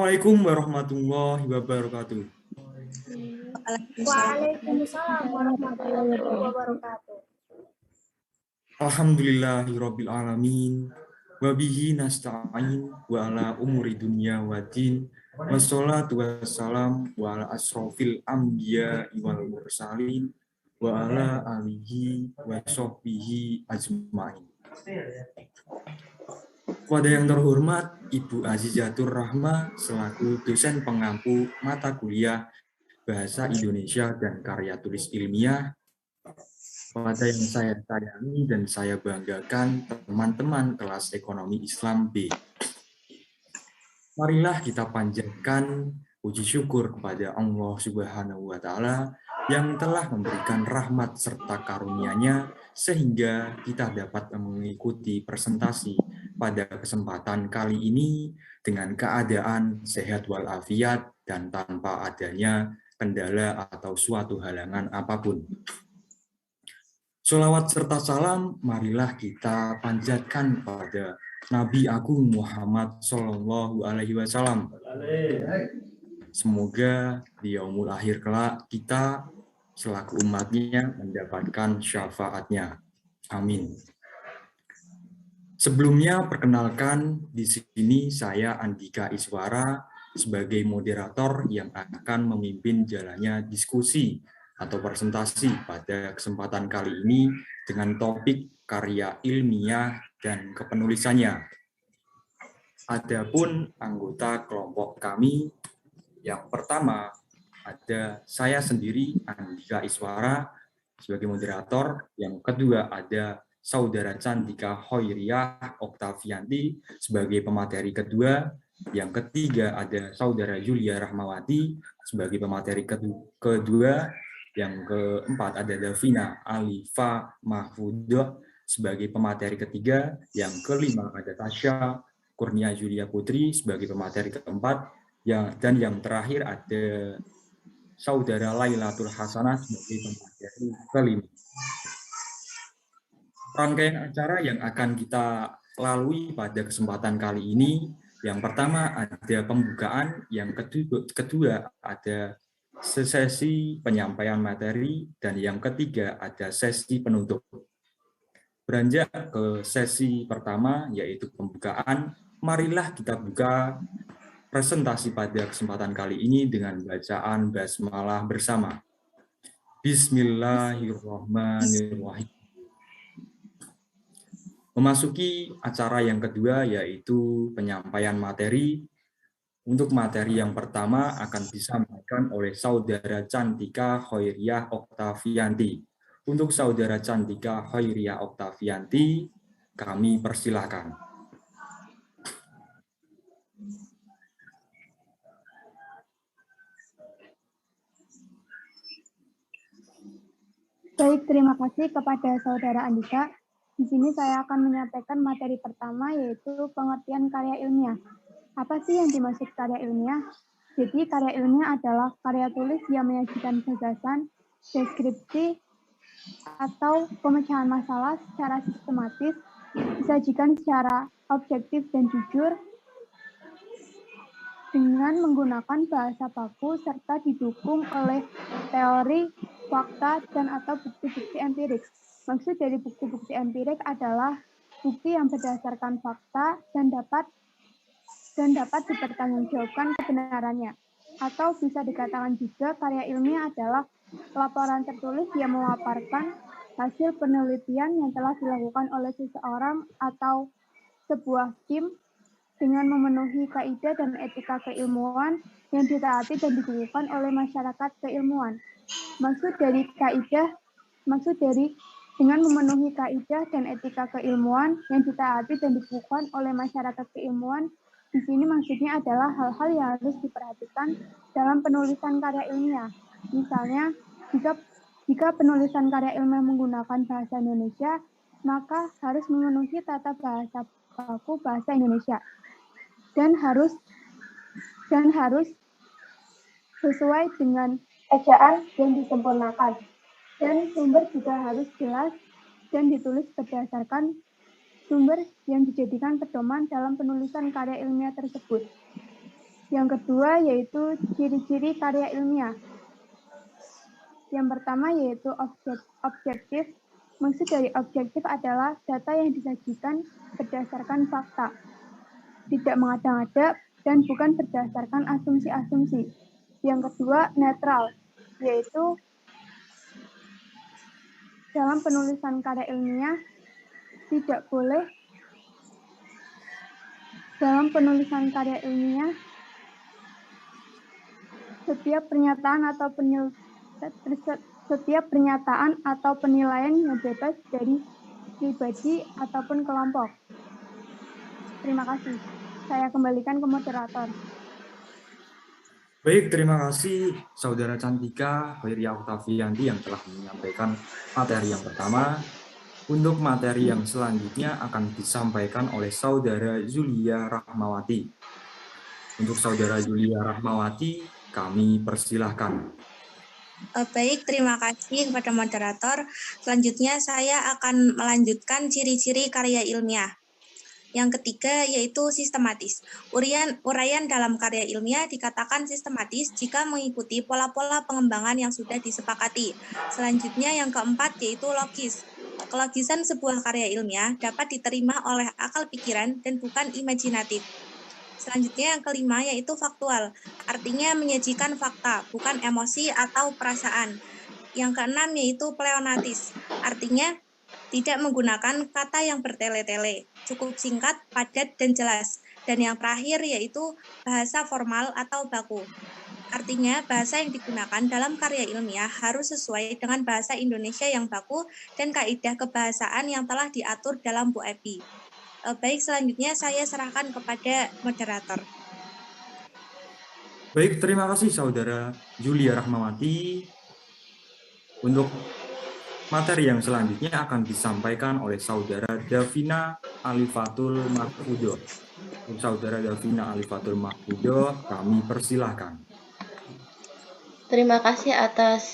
Assalamualaikum warahmatullahi wabarakatuh. Waalaikumsalam warahmatullahi wabarakatuh. Alhamdulillahirabbil alamin. Wa bihi nasta'in wa ala umuri dunya waddin. Wassalatu wassalam wa ala asrofil anbiya wal mursalin wa ala alihi wa sahbihi ajma'in. Kepada yang terhormat Ibu Azizatur Rahma selaku dosen pengampu mata kuliah Bahasa Indonesia dan Karya Tulis Ilmiah, kepada yang saya sayangi dan saya banggakan teman-teman kelas Ekonomi Islam B. Marilah kita panjatkan puji syukur kepada Allah Subhanahu wa Ta'ala yang telah memberikan rahmat serta karunia-Nya sehingga kita dapat mengikuti presentasi pada kesempatan kali ini dengan keadaan sehat walafiat dan tanpa adanya kendala atau suatu halangan apapun. Sholawat serta salam marilah kita panjatkan pada Nabi Agung Muhammad Sallallahu Alaihi Wasallam. Semoga di yaumul akhir kelak kita selaku umatnya mendapatkan syafaatnya. Amin. Sebelumnya perkenalkan di sini saya Andika Iswara sebagai moderator yang akan memimpin jalannya diskusi atau presentasi pada kesempatan kali ini dengan topik karya ilmiah dan kepenulisannya. Adapun anggota kelompok kami, yang pertama ada saya sendiri Andika Iswara sebagai moderator, yang kedua ada Saudara Cantika Hoiriah Oktavianti sebagai pemateri kedua, yang ketiga ada Saudara Julia Rahmawati sebagai pemateri kedua, yang keempat ada Davina Alifa Mahfudah sebagai pemateri ketiga, yang kelima ada Tasya Kurnia Julia Putri sebagai pemateri keempat, dan yang terakhir ada Saudara Lailatul Hasanah sebagai pemateri kelima. Rangkaian acara yang akan kita lalui pada kesempatan kali ini, yang pertama ada pembukaan, yang kedua ada sesi penyampaian materi, dan yang ketiga ada sesi penutup. Beranjak ke sesi pertama yaitu pembukaan, marilah kita buka presentasi pada kesempatan kali ini dengan bacaan basmalah bersama. Bismillahirrahmanirrahim. Memasuki acara yang kedua yaitu penyampaian materi. Untuk materi yang pertama akan disampaikan oleh Saudara Cantika Hoiriah Oktavianti. Untuk Saudara Cantika Hoiriah Oktavianti, kami persilahkan. Baik, terima kasih kepada Saudara Andika. Di sini saya akan menyampaikan materi pertama yaitu pengertian karya ilmiah. Apa sih yang dimaksud karya ilmiah? Jadi karya ilmiah adalah karya tulis yang menyajikan gagasan, deskripsi, atau pemecahan masalah secara sistematis, disajikan secara objektif dan jujur, dengan menggunakan bahasa baku serta didukung oleh teori, fakta, dan atau bukti-bukti empirik. Maksud dari bukti-bukti empirik adalah bukti yang berdasarkan fakta dan dapat dipertanggungjawabkan kebenarannya. Atau bisa dikatakan juga karya ilmiah adalah laporan tertulis yang memaparkan hasil penelitian yang telah dilakukan oleh seseorang atau sebuah tim dengan memenuhi kaidah dan etika keilmuan yang ditaati dan dibutuhkan oleh masyarakat keilmuan. Dengan memenuhi kaidah dan etika keilmuan yang ditaati dan dibutuhkan oleh masyarakat keilmuan, di sini maksudnya adalah hal-hal yang harus diperhatikan dalam penulisan karya ilmiah. Misalnya, jika penulisan karya ilmiah menggunakan bahasa Indonesia, maka harus memenuhi tata bahasa baku bahasa Indonesia dan harus sesuai dengan ejaan yang disempurnakan. Dan sumber juga harus jelas dan ditulis berdasarkan sumber yang dijadikan pedoman dalam penulisan karya ilmiah tersebut. Yang kedua yaitu ciri-ciri karya ilmiah. Yang pertama yaitu objektif. Maksud dari objektif adalah data yang disajikan berdasarkan fakta, tidak mengada-ngada dan bukan berdasarkan asumsi-asumsi. Yang kedua, netral, yaitu dalam penulisan karya ilmiah tidak boleh dalam penulisan karya ilmiah setiap pernyataan atau penilaian yang bebas dari pribadi ataupun kelompok. Terima kasih. Saya kembalikan ke moderator. Baik, terima kasih Saudara Cantika Khairia Oktavianti yang telah menyampaikan materi yang pertama. Untuk materi yang selanjutnya akan disampaikan oleh Saudara Zulia Rahmawati. Untuk Saudara Zulia Rahmawati, kami persilahkan. Baik, terima kasih kepada moderator. Selanjutnya saya akan melanjutkan ciri-ciri karya ilmiah. Yang ketiga yaitu sistematis. Uraian dalam karya ilmiah dikatakan sistematis jika mengikuti pola-pola pengembangan yang sudah disepakati. Selanjutnya yang keempat yaitu logis. Kelogisan sebuah karya ilmiah dapat diterima oleh akal pikiran dan bukan imajinatif. Selanjutnya yang kelima yaitu faktual, artinya menyajikan fakta, bukan emosi atau perasaan. Yang keenam yaitu pleonatis, artinya tidak menggunakan kata yang bertele-tele, cukup singkat, padat, dan jelas. Dan yang terakhir yaitu bahasa formal atau baku. Artinya bahasa yang digunakan dalam karya ilmiah harus sesuai dengan bahasa Indonesia yang baku dan kaidah kebahasaan yang telah diatur dalam Bu Epi. Baik, selanjutnya saya serahkan kepada moderator. Baik, terima kasih Saudara Julia Rahmawati. Untuk materi yang selanjutnya akan disampaikan oleh Saudara Davina Alifatul Mahfudo. Untuk Saudara Davina Alifatul Mahfudo, kami persilahkan. Terima kasih atas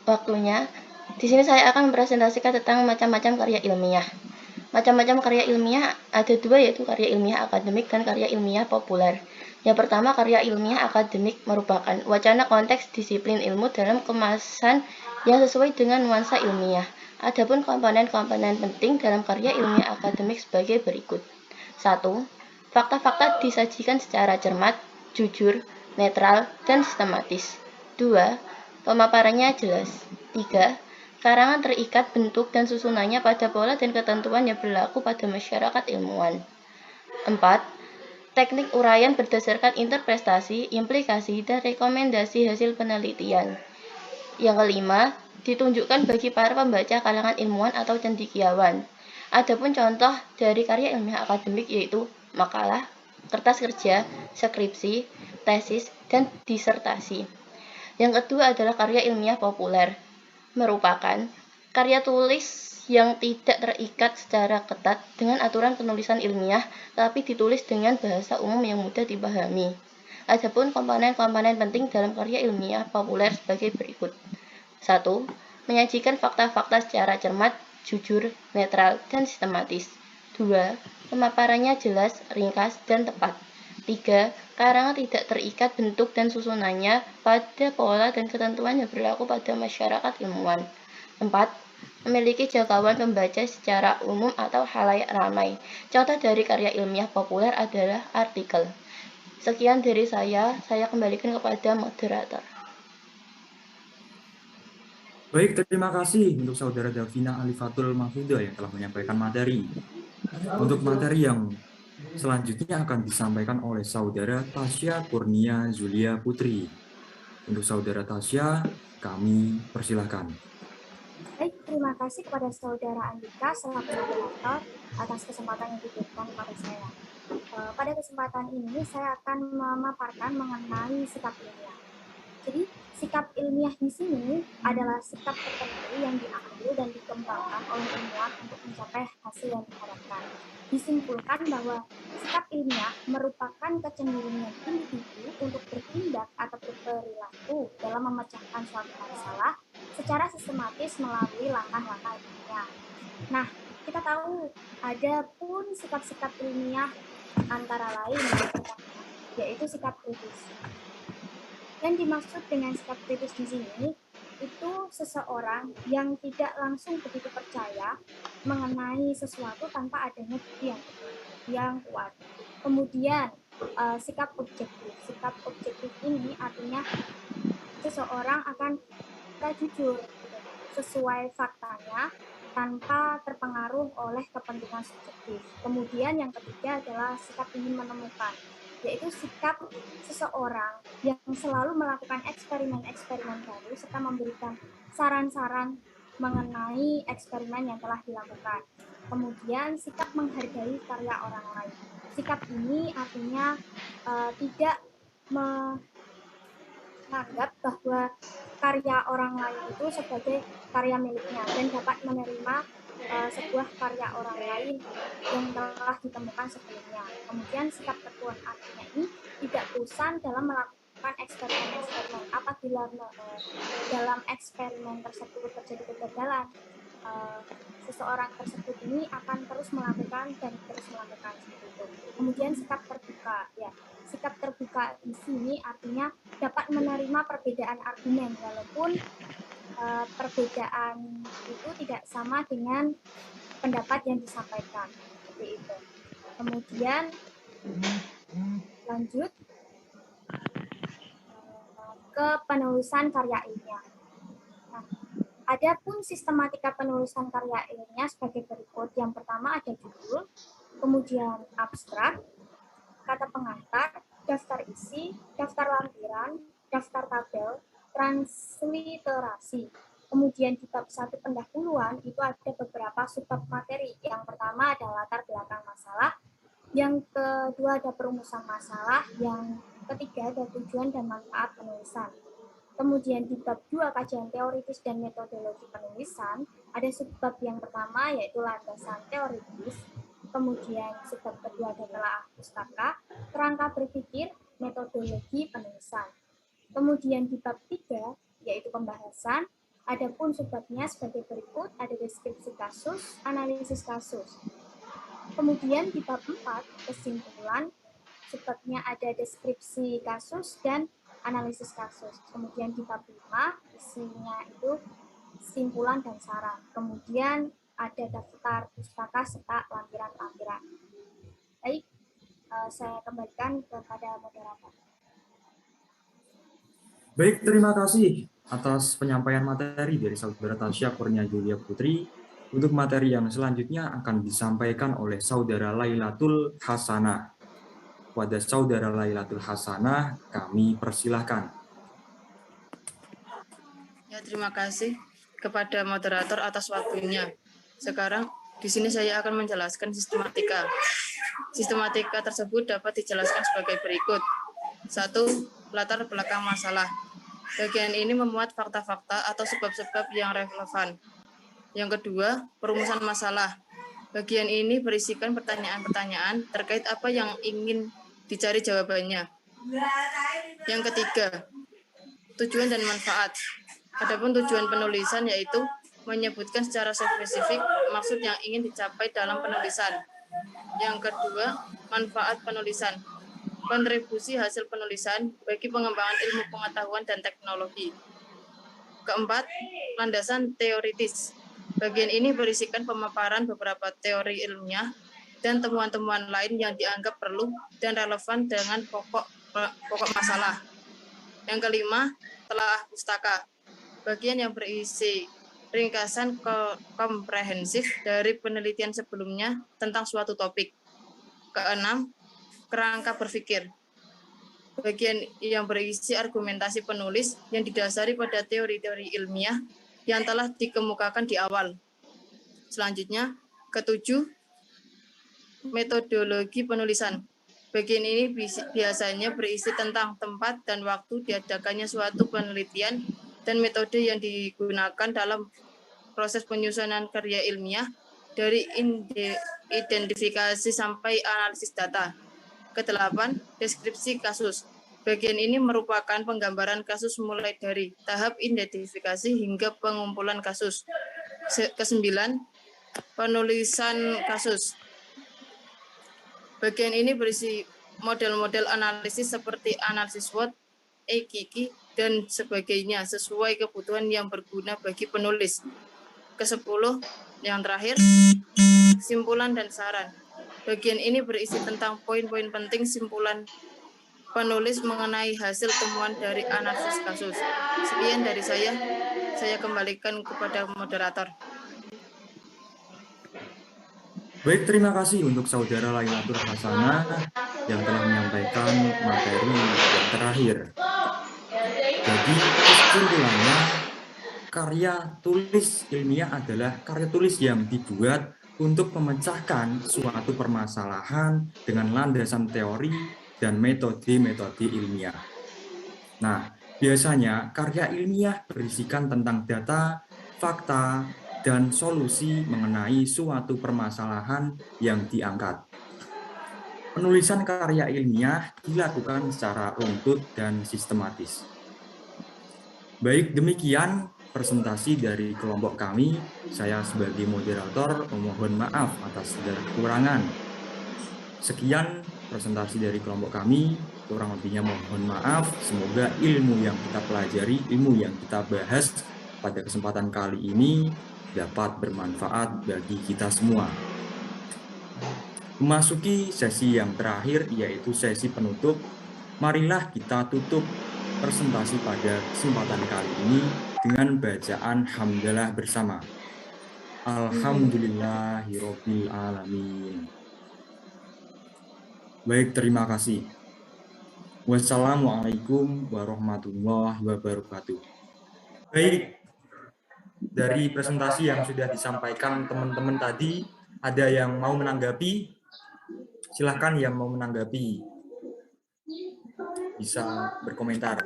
waktunya. Di sini saya akan mempresentasikan tentang macam-macam karya ilmiah. Macam-macam karya ilmiah ada dua, yaitu karya ilmiah akademik dan karya ilmiah populer. Yang pertama, karya ilmiah akademik merupakan wacana konteks disiplin ilmu dalam kemasan yang sesuai dengan nuansa ilmiah. Adapun komponen-komponen penting dalam karya ilmiah akademik sebagai berikut. 1. Fakta-fakta disajikan secara cermat, jujur, netral, dan sistematis. 2. Pemaparannya jelas. 3. Karangan terikat bentuk dan susunannya pada pola dan ketentuan yang berlaku pada masyarakat ilmuwan. 4. Teknik uraian berdasarkan interpretasi, implikasi, dan rekomendasi hasil penelitian. Yang kelima, ditunjukkan bagi para pembaca kalangan ilmuwan atau cendekiawan. Adapun contoh dari karya ilmiah akademik yaitu makalah, kertas kerja, skripsi, tesis, dan disertasi. Yang kedua adalah karya ilmiah populer, merupakan karya tulis yang tidak terikat secara ketat dengan aturan penulisan ilmiah, tapi ditulis dengan bahasa umum yang mudah dipahami. Adapun komponen-komponen penting dalam karya ilmiah populer sebagai berikut. 1. Menyajikan fakta-fakta secara cermat, jujur, netral, dan sistematis. 2. Pemaparannya jelas, ringkas, dan tepat. 3. Karangan tidak terikat bentuk dan susunannya pada pola dan ketentuan yang berlaku pada masyarakat ilmuwan. 4. Memiliki jangkauan pembaca secara umum atau khalayak ramai. Contoh dari karya ilmiah populer adalah artikel. Sekian dari saya kembalikan kepada moderator. Baik, terima kasih untuk Saudara Davina Alifatul Mahfudo yang telah menyampaikan materi. Untuk materi yang selanjutnya akan disampaikan oleh Saudara Tasya Kurnia Zulia Putri. Untuk Saudara Tasya, kami persilahkan. Baik, terima kasih kepada Saudara Andika selaku moderator atas kesempatan yang diberikan kepada saya. Pada kesempatan ini saya akan memaparkan mengenai sikap ilmiah. Jadi, sikap ilmiah di sini adalah sikap tertentu yang diambil dan dikembangkan oleh ilmuwan untuk mencapai hasil yang diharapkan. Disimpulkan bahwa sikap ilmiah merupakan kecenderungan individu untuk bertindak atau berperilaku dalam memecahkan suatu masalah secara sistematis melalui langkah-langkah ilmiah. Nah, kita tahu ada pun sikap-sikap ilmiah antara lain yaitu sikap kritis. Yang dimaksud dengan sikap kritis di sini itu seseorang yang tidak langsung begitu percaya mengenai sesuatu tanpa adanya bukti yang kuat. Kemudian sikap objektif. Sikap objektif ini artinya seseorang akan jujur sesuai faktanya tanpa terpengaruh oleh kepentingan subjektif. Kemudian yang ketiga adalah sikap ingin menemukan, yaitu sikap seseorang yang selalu melakukan eksperimen-eksperimen baru serta memberikan saran-saran mengenai eksperimen yang telah dilakukan. Kemudian sikap menghargai karya orang lain. Sikap ini artinya tidak menganggap bahwa karya orang lain itu sebagai karya miliknya dan dapat menerima sebuah karya orang lain yang telah ditemukan sebelumnya. Kemudian sikap tekun artinya ini tidak bosan dalam melakukan eksperimen-eksperimen. Apabila dalam eksperimen tersebut terjadi kegagalan, seseorang tersebut ini akan terus melakukan dan terus melakukan seperti itu. Kemudian sikap terbuka, ya. Sikap terbuka di sini artinya dapat menerima perbedaan argumen walaupun perbedaan itu tidak sama dengan pendapat yang disampaikan, seperti itu. Kemudian lanjut ke penulisan karya ilmiah. Nah, adapun sistematika penulisan karya ilmiah sebagai berikut. Yang pertama ada judul, kemudian abstrak, kata pengantar, daftar isi, daftar lampiran, daftar tabel, transliterasi. Kemudian di bab 1 pendahuluan itu ada beberapa subbab materi. Yang pertama adalah latar belakang masalah, yang kedua ada perumusan masalah, yang ketiga ada tujuan dan manfaat penulisan. Kemudian di bab 2 kajian teoritis dan metodologi penulisan, ada subbab yang pertama yaitu landasan teoritis, kemudian subbab kedua ada telaah pustaka, kerangka berpikir, metodologi penulisan. Kemudian di bab 3 yaitu pembahasan, adapun subbabnya sebagai berikut, ada deskripsi kasus, analisis kasus. Kemudian di bab 4 kesimpulan, subbabnya ada deskripsi kasus dan analisis kasus. Kemudian di bab 5 isinya itu kesimpulan dan saran. Kemudian ada daftar pustaka serta lampiran-lampiran. Baik, saya kembalikan kepada moderator. Baik, terima kasih atas penyampaian materi dari Saudara Tasya Kurnia Julia Putri. Untuk materi yang selanjutnya akan disampaikan oleh Saudara Lailatul Hasanah. Kepada Saudara Lailatul Hasanah, kami persilahkan. Ya, terima kasih kepada moderator atas waktunya. Sekarang di sini saya akan menjelaskan sistematika. Sistematika tersebut dapat dijelaskan sebagai berikut. 1. Latar belakang masalah. Bagian ini memuat fakta-fakta atau sebab-sebab yang relevan. Yang kedua, perumusan masalah. Bagian ini berisikan pertanyaan-pertanyaan terkait apa yang ingin dicari jawabannya. Yang ketiga, tujuan dan manfaat. Adapun tujuan penulisan yaitu menyebutkan secara spesifik maksud yang ingin dicapai dalam penulisan. Yang kedua, manfaat penulisan. Kontribusi hasil penulisan bagi pengembangan ilmu pengetahuan dan teknologi. Keempat, landasan teoritis. Bagian ini berisikan pemaparan beberapa teori ilmiah dan temuan-temuan lain yang dianggap perlu dan relevan dengan pokok masalah. Yang kelima, telaah pustaka. Bagian yang berisi ringkasan komprehensif dari penelitian sebelumnya tentang suatu topik. Keenam, kerangka berpikir. Bagian yang berisi argumentasi penulis yang didasari pada teori-teori ilmiah yang telah dikemukakan di awal. Selanjutnya, ketujuh, metodologi penulisan. Bagian ini biasanya berisi tentang tempat dan waktu diadakannya suatu penelitian dan metode yang digunakan dalam proses penyusunan karya ilmiah dari identifikasi sampai analisis data. Kedelapan, deskripsi kasus. Bagian ini merupakan penggambaran kasus mulai dari tahap identifikasi hingga pengumpulan kasus. Kesembilan, penulisan kasus. Bagian ini berisi model-model analisis seperti analisis SWOT, EKIKI, dan sebagainya sesuai kebutuhan yang berguna bagi penulis. Ke-10, yang terakhir, simpulan dan saran. Bagian ini berisi tentang poin-poin penting simpulan penulis mengenai hasil temuan dari analisis kasus. Sekian dari saya kembalikan kepada moderator. Baik, terima kasih untuk Saudara Lailatul Hasanah yang telah menyampaikan materi yang terakhir. Jadi, kesimpulannya, karya tulis ilmiah adalah karya tulis yang dibuat untuk memecahkan suatu permasalahan dengan landasan teori dan metode-metode ilmiah. Nah, biasanya karya ilmiah berisikan tentang data, fakta, dan solusi mengenai suatu permasalahan yang diangkat. Penulisan karya ilmiah dilakukan secara runtut dan sistematis. Baik, demikian presentasi dari kelompok kami. Saya sebagai moderator memohon maaf atas segala kekurangan. Sekian presentasi dari kelompok kami, kurang lebihnya mohon maaf. Semoga ilmu yang kita pelajari, ilmu yang kita bahas pada kesempatan kali ini dapat bermanfaat bagi kita semua. Memasuki sesi yang terakhir, yaitu sesi penutup. Marilah kita tutup presentasi pada kesempatan kali ini dengan bacaan hamdalah bersama. Alhamdulillahirabbil alamin. Baik, terima kasih. Wassalamualaikum warahmatullahi wabarakatuh. Baik, dari presentasi yang sudah disampaikan teman-teman tadi, ada yang mau menanggapi? Silahkan yang mau menanggapi. Bisa berkomentar.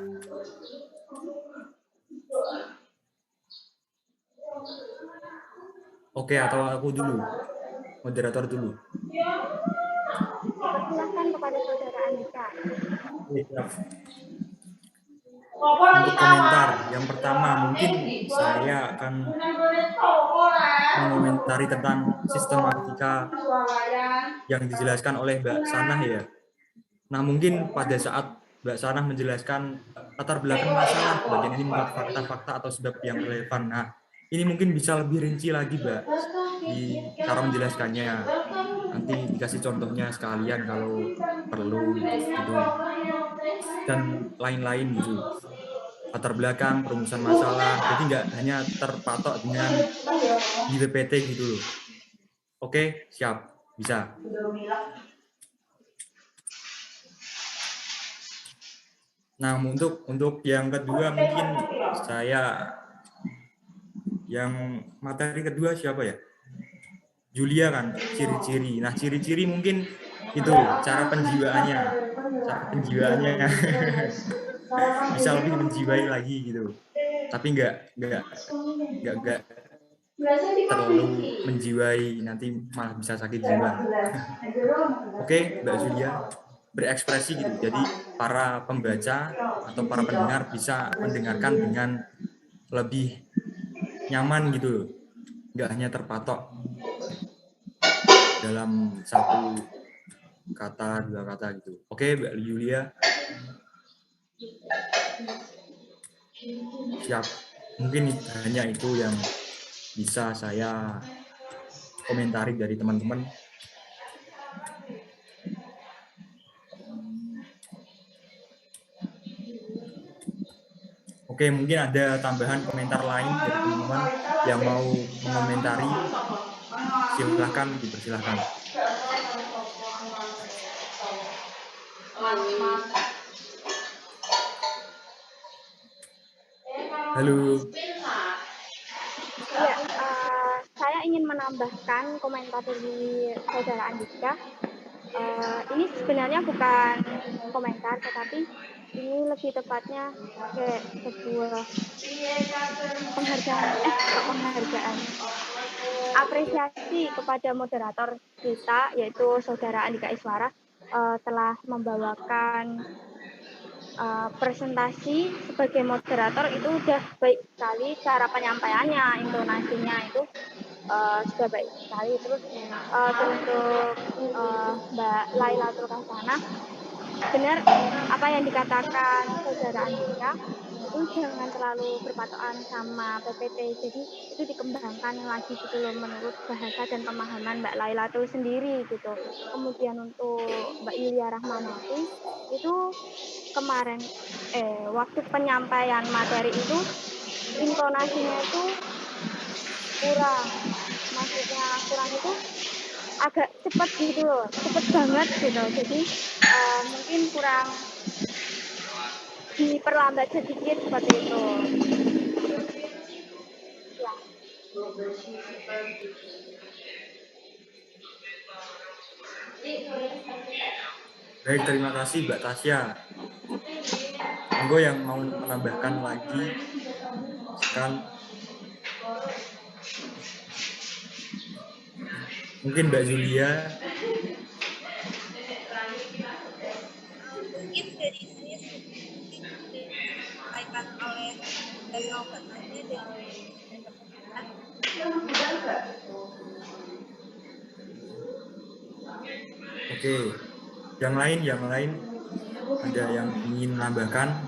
Oke, atau aku dulu? Moderator dulu. Persilahkan kepada Saudara Andika. Untuk komentar, yang pertama mungkin saya akan mengomentari tentang sistematika yang dijelaskan oleh Mbak Sanah ya. Nah, mungkin pada saat Mbak Sanah menjelaskan latar belakang masalah, bagian ini membuat fakta-fakta atau sebab yang relevan. Nah, ini mungkin bisa lebih rinci lagi, Mbak, di cara menjelaskannya. Nanti dikasih contohnya sekalian kalau perlu gitu. Dan lain-lain gitu. Latar belakang, perumusan masalah. Jadi nggak hanya terpatok dengan di PPT gitu loh. Oke, siap. Bisa. Nah, untuk yang kedua mungkin saya yang materi kedua siapa ya? Julia kan, ciri-ciri. Nah, ciri-ciri mungkin itu cara penjiwaannya. Cara penjiwaannya bisa lebih menjiwai lagi gitu. Tapi nggak terlalu menjiwai, nanti malah bisa sakit jiwa. Oke, Mbak Julia, berekspresi gitu. Jadi para pembaca atau para pendengar bisa mendengarkan dengan lebih nyaman gitu, nggak hanya terpatok dalam satu kata, dua kata gitu. Oke, Mbak Julia. Siap. Mungkin hanya itu yang bisa saya komentari dari teman-teman. Oke, mungkin ada tambahan komentar lain dari teman-teman yang mau mengomentari. Silahkan, dipersilahkan. Halo. Ya, saya ingin menambahkan komentar dari Saudara Andika. Ini sebenarnya bukan komentar, tetapi ini lebih tepatnya kayak sebuah penghargaan. Apresiasi kepada moderator kita, yaitu Saudara Andika Iswara, telah membawakan presentasi sebagai moderator. Itu udah baik sekali, cara penyampaiannya, intonasinya itu sudah baik sekali. Terus untuk Mbak Lailatul Hasanah, benar apa yang dikatakan saudara Andika, itu jangan terlalu berpatokan sama PPT, jadi itu dikembangkan lagi gitu loh menurut bahasa dan pemahaman Mbak Laila itu sendiri gitu. Kemudian untuk Mbak Yulia Rahmanati itu kemarin waktu penyampaian materi itu intonasinya itu kurang, maksudnya kurang itu agak cepat gitu loh, cepat banget gitu, jadi mungkin kurang diperlambat sedikit seperti itu ya. Baik, terima kasih Mbak Tasya. Monggo yang mau menambahkan lagi, kan mungkin Mbak Julia. Mungkin dari saya disampaikan oleh Nobat tadi dan Oke, yang lain ada yang ingin menambahkan?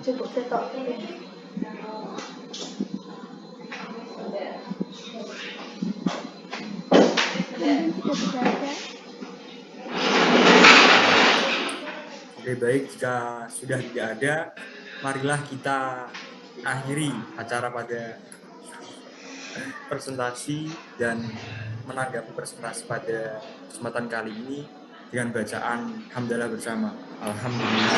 Oke, baik, jika sudah tidak ada, marilah kita akhiri acara pada presentasi dan menanggapi presentasi pada kesempatan kali ini dengan bacaan hamdalah bersama. Alhamdulillah.